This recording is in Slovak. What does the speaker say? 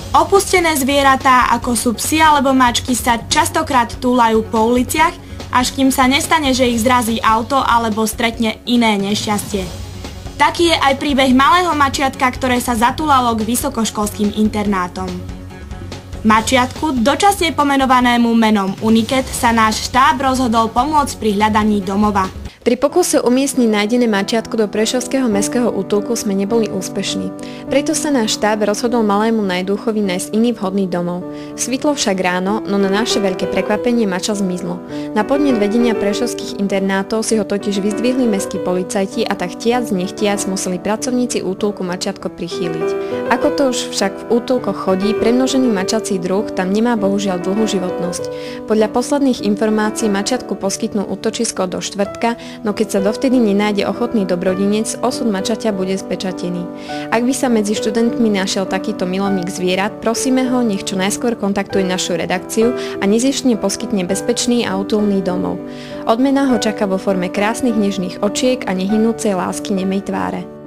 Opustené zvieratá, ako sú psi alebo mačky, sa častokrát túlajú po uliciach, až kým sa nestane, že ich zrazí auto alebo stretne iné nešťastie. Taký je aj príbeh malého mačiatka, ktoré sa zatúlalo k vysokoškolským internátom. Mačiatku, dočasne pomenovanému menom Uniket, sa náš štáb rozhodol pomôcť pri hľadaní domova. Pri pokuse umiestniť nájdené mačiatko do Prešovského mestského útulku sme neboli úspešní. Preto sa náš štáb rozhodol malému najduchovi nájsť iný vhodný domov. Svitlo však ráno, no na naše veľké prekvapenie mača zmizlo. Na podnet vedenia prešovských internátov si ho totiž vyzdvihli mestskí policajti a tak tiac nechtiac museli pracovníci útulku mačiatko prichýliť. Ako to už však v útulkoch chodí, premnožený mačací druh tam nemá bohužiaľ dlhú životnosť. Podľa posledných informácií mačiatku poskytnú útočisko do štvrtka, no keď sa dovtedy nenájde ochotný dobrodinec, osud mačaťa bude spečatený. Ak by sa medzi študentmi našiel takýto milovník zvierat, prosíme ho, nech čo najskôr kontaktuje našu redakciu a nezištne poskytne bezpečný a útulný domov. Odmena ho čaká vo forme krásnych nežných očiek a nehynúcej lásky nemej tváre.